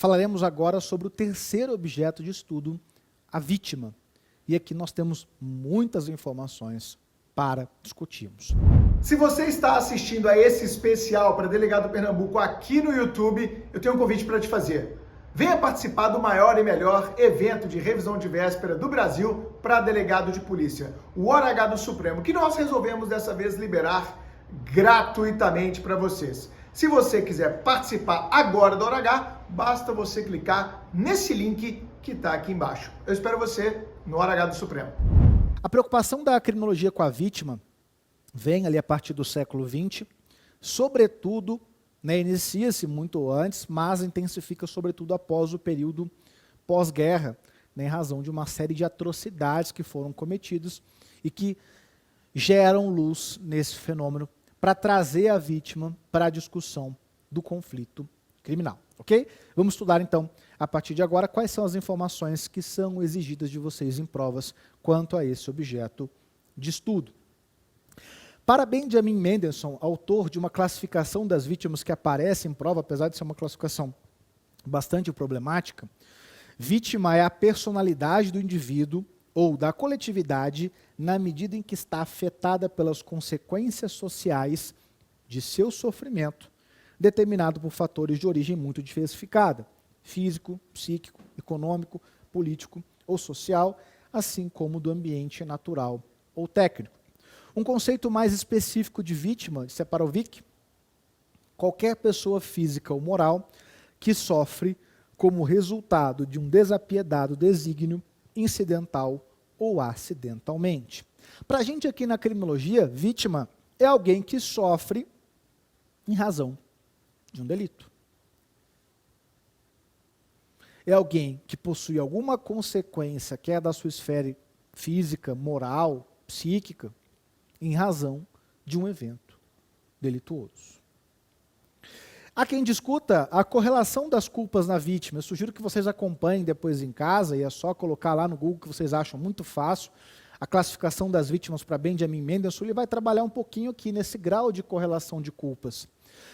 Falaremos agora sobre o terceiro objeto de estudo, a vítima. E aqui nós temos muitas informações para discutirmos. Se você está assistindo a esse especial para Delegado Pernambuco aqui no YouTube, eu tenho um convite para te fazer. Venha participar do maior e melhor evento de revisão de véspera do Brasil para delegado de polícia, o Hora H do Supremo, que nós resolvemos dessa vez liberar gratuitamente para vocês. Se você quiser participar agora do Hora H, basta você clicar nesse link que está aqui embaixo. Eu espero você no Hora H do Supremo. A preocupação da criminologia com a vítima vem ali a partir do século XX, sobretudo, inicia-se muito antes, mas intensifica sobretudo após o período pós-guerra, em razão de uma série de atrocidades que foram cometidas e que geram luz nesse fenômeno para trazer a vítima para a discussão do conflito criminal. Ok? Vamos estudar então, a partir de agora, quais são as informações que são exigidas de vocês em provas quanto a esse objeto de estudo. Para Benjamin Mendelsohn, autor de uma classificação das vítimas que aparece em prova, apesar de ser uma classificação bastante problemática, vítima é a personalidade do indivíduo ou da coletividade na medida em que está afetada pelas consequências sociais de seu sofrimento, determinado por fatores de origem muito diversificada, físico, psíquico, econômico, político ou social, assim como do ambiente natural ou técnico. Um conceito mais específico de vítima, de Separovic, qualquer pessoa física ou moral que sofre como resultado de um desapiedado desígnio incidental ou acidentalmente. Para a gente aqui na criminologia, vítima é alguém que sofre em razão de um delito. É alguém que possui alguma consequência, quer da sua esfera física, moral, psíquica, em razão de um evento delituoso. Há quem discuta a correlação das culpas na vítima. Eu sugiro que vocês acompanhem depois em casa, e é só colocar lá no Google que vocês acham muito fácil, a classificação das vítimas para Benjamin Mendelsohn, ele vai trabalhar um pouquinho aqui nesse grau de correlação de culpas.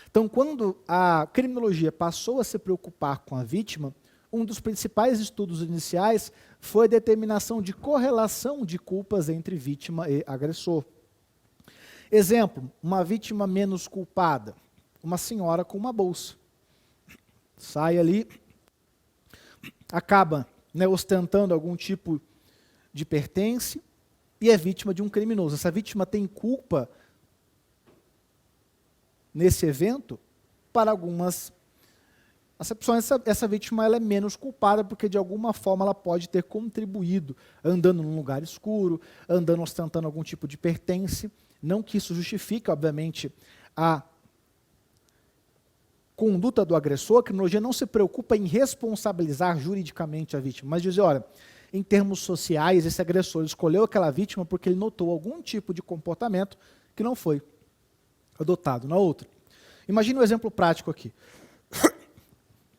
Então, quando a criminologia passou a se preocupar com a vítima, um dos principais estudos iniciais foi a determinação de correlação de culpas entre vítima e agressor. Exemplo, uma vítima menos culpada, uma senhora com uma bolsa. Sai ali, acaba ostentando algum tipo de pertence e é vítima de um criminoso. Essa vítima tem culpa nesse evento? Para algumas acepções, essa vítima ela é menos culpada porque de alguma forma ela pode ter contribuído, andando num lugar escuro, andando ostentando algum tipo de pertence. Não que isso justifique, obviamente, a conduta do agressor. A criminologia não se preocupa em responsabilizar juridicamente a vítima, mas dizer, olha, em termos sociais, esse agressor escolheu aquela vítima porque ele notou algum tipo de comportamento que não foi adotado na outra. Imagine um exemplo prático aqui.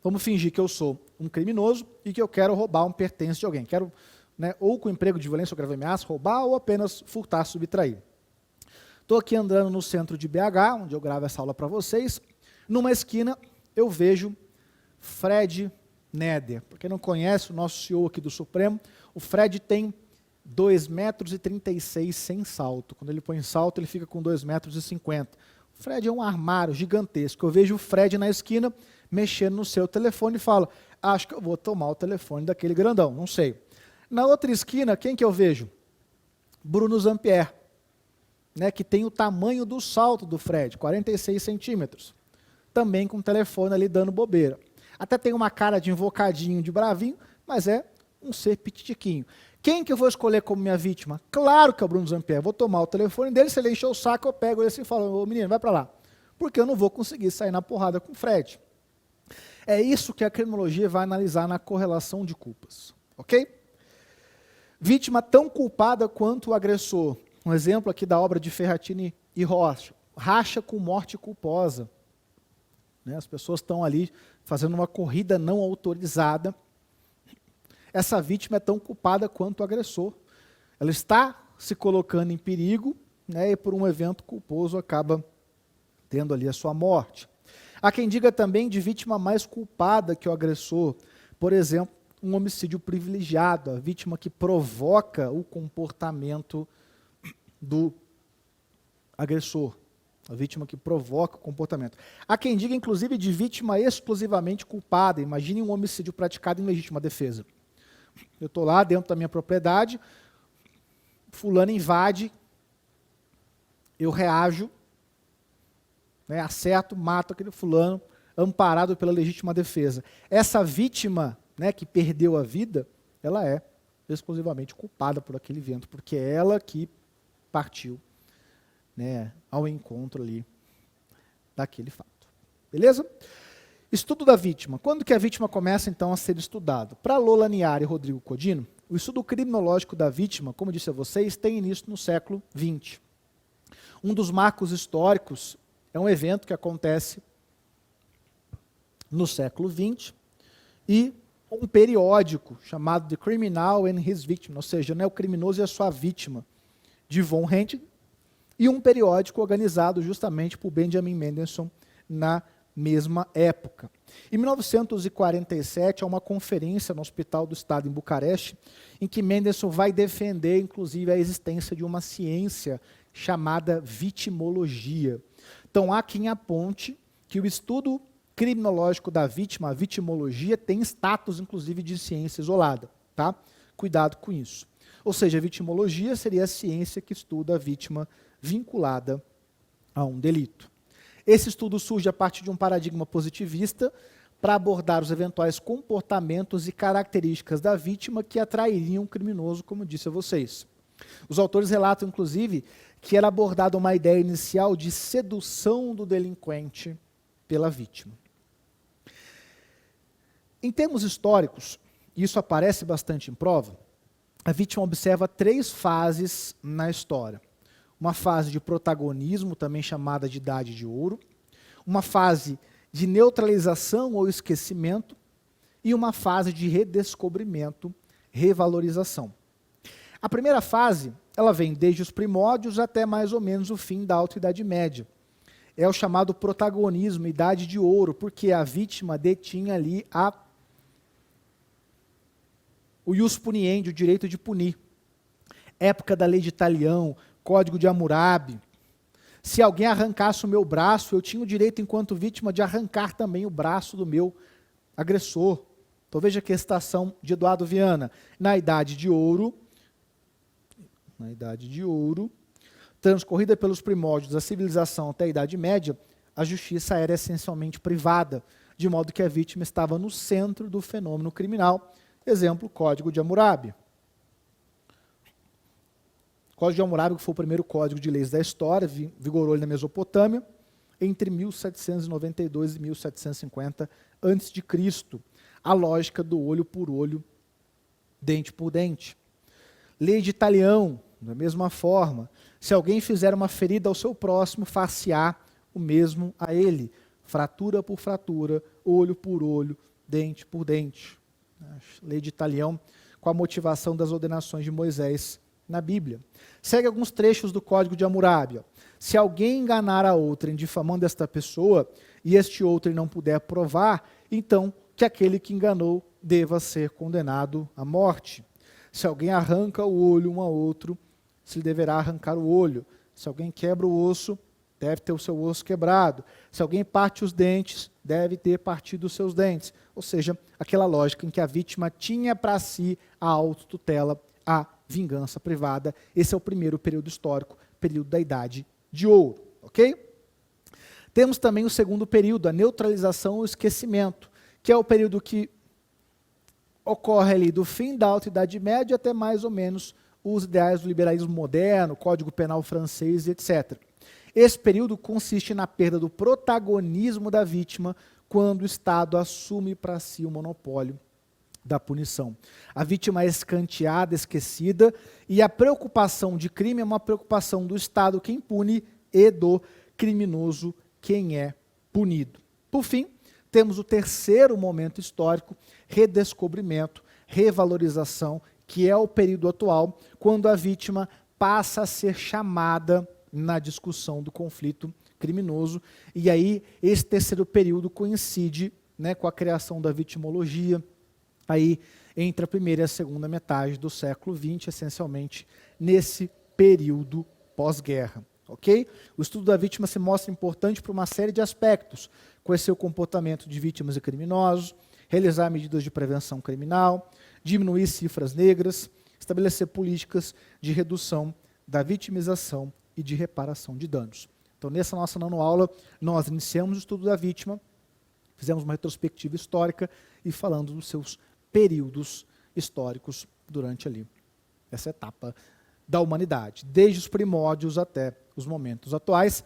Vamos fingir que eu sou um criminoso e que eu quero roubar um pertence de alguém. Quero, ou com emprego de violência ou grave ameaça, roubar ou apenas furtar, subtrair. Estou aqui andando no centro de BH, onde eu gravo essa aula para vocês. Numa esquina, eu vejo Fred Neder. Para quem não conhece, o nosso CEO aqui do Supremo, o Fred tem 2,36 m sem salto. Quando ele põe salto, ele fica com 2,50 m. O Fred é um armário gigantesco. Eu vejo o Fred na esquina, mexendo no seu telefone e falo, acho que eu vou tomar o telefone daquele grandão, não sei. Na outra esquina, quem que eu vejo? Bruno Zampier. Que tem o tamanho do salto do Fred, 46 centímetros. Também com o telefone ali dando bobeira. Até tem uma cara de invocadinho, de bravinho, mas é um ser pititiquinho. Quem que eu vou escolher como minha vítima? Claro que é o Bruno Zampier. Vou tomar o telefone dele, se ele encher o saco, eu pego ele assim e falo, ô menino, vai para lá. Porque eu não vou conseguir sair na porrada com o Fred. É isso que a criminologia vai analisar na correlação de culpas. Ok? Vítima tão culpada quanto o agressor. Um exemplo aqui da obra de Ferratini e Rocha. Racha com morte culposa. As pessoas estão ali fazendo uma corrida não autorizada. Essa vítima é tão culpada quanto o agressor. Ela está se colocando em perigo, e por um evento culposo acaba tendo ali a sua morte. Há quem diga também de vítima mais culpada que o agressor. Por exemplo, um homicídio privilegiado, a vítima que provoca o comportamento do agressor. A vítima que provoca o comportamento. Há quem diga, inclusive, de vítima exclusivamente culpada. Imagine um homicídio praticado em legítima defesa. Eu estou lá dentro da minha propriedade, fulano invade, eu reajo, né, acerto, mato aquele fulano, amparado pela legítima defesa. Essa vítima, né, que perdeu a vida, ela é exclusivamente culpada por aquele evento, porque é ela que partiu, né, ao encontro ali daquele fato. Beleza? Estudo da vítima. Quando que a vítima começa, então, a ser estudado? Para Lola Niari e Rodrigo Codino, o estudo criminológico da vítima, como disse a vocês, tem início no século XX. Um dos marcos históricos é um evento que acontece no século XX e um periódico chamado The Criminal and His Victim, ou seja, né, o criminoso e a sua vítima, de Von Hentig, e um periódico organizado justamente por Benjamin Mendelsohn na mesma época. Em 1947, há uma conferência no Hospital do Estado em Bucareste, em que Mendelsohn vai defender, inclusive, a existência de uma ciência chamada vitimologia. Então, há quem aponte que o estudo criminológico da vítima, a vitimologia, tem status, inclusive, de ciência isolada. Tá? Cuidado com isso. Ou seja, a vitimologia seria a ciência que estuda a vítima vinculada a um delito. Esse estudo surge a partir de um paradigma positivista para abordar os eventuais comportamentos e características da vítima que atrairiam o criminoso, como disse a vocês. Os autores relatam, inclusive, que era abordada uma ideia inicial de sedução do delinquente pela vítima. Em termos históricos, e isso aparece bastante em prova, a vítima observa 3 fases na história. Uma fase de protagonismo, também chamada de Idade de Ouro, uma fase de neutralização ou esquecimento e uma fase de redescobrimento, revalorização. A primeira fase, ela vem desde os primórdios até mais ou menos o fim da Alta Idade Média. É o chamado protagonismo, Idade de Ouro, porque a vítima detinha ali o ius puniendi, o direito de punir. Época da Lei de Talião, Código de Hammurabi. Se alguém arrancasse o meu braço, eu tinha o direito, enquanto vítima, de arrancar também o braço do meu agressor. Então veja que a citação de Eduardo Viana. Na Idade de Ouro, transcorrida pelos primórdios da civilização até a Idade Média, a justiça era essencialmente privada, de modo que a vítima estava no centro do fenômeno criminal. Exemplo, Código de Hammurabi. O Código de Hammurabi, que foi o primeiro código de leis da história, vigorou na Mesopotâmia, entre 1792 e 1750 a.C. A lógica do olho por olho, dente por dente. Lei de Talião, da mesma forma. Se alguém fizer uma ferida ao seu próximo, far-se-á o mesmo a ele. Fratura por fratura, olho por olho, dente por dente. Lei de Talião, com a motivação das ordenações de Moisés na Bíblia. Segue alguns trechos do Código de Hammurabi. Se alguém enganar a outrem difamando esta pessoa, e este outrem não puder provar, então que aquele que enganou deva ser condenado à morte. Se alguém arranca o olho um a outro, se lhe deverá arrancar o olho. Se alguém quebra o osso, deve ter o seu osso quebrado. Se alguém parte os dentes, deve ter partido os seus dentes. Ou seja, aquela lógica em que a vítima tinha para si a autotutela, a vingança privada. Esse é o primeiro período histórico, período da Idade de Ouro. Ok? Temos também o segundo período, a neutralização ou esquecimento, que é o período que ocorre ali do fim da Alta Idade Média até mais ou menos os ideais do liberalismo moderno, Código Penal francês, etc. Esse período consiste na perda do protagonismo da vítima quando o Estado assume para si o monopólio da punição. A vítima é escanteada, esquecida, e a preocupação de crime é uma preocupação do Estado, quem pune, e do criminoso, quem é punido. Por fim, temos o terceiro momento histórico, redescobrimento, revalorização, que é o período atual, quando a vítima passa a ser chamada na discussão do conflito criminoso, e aí esse terceiro período coincide, né, com a criação da vitimologia, aí entre a primeira e a segunda metade do século XX, essencialmente nesse período pós-guerra. Okay? O estudo da vítima se mostra importante por uma série de aspectos: conhecer o comportamento de vítimas e criminosos, realizar medidas de prevenção criminal, diminuir cifras negras, estabelecer políticas de redução da vitimização e de reparação de danos. Então, nessa nossa nanoaula, nós iniciamos o estudo da vítima, fizemos uma retrospectiva histórica e falando dos seus períodos históricos durante ali essa etapa da humanidade, desde os primórdios até os momentos atuais.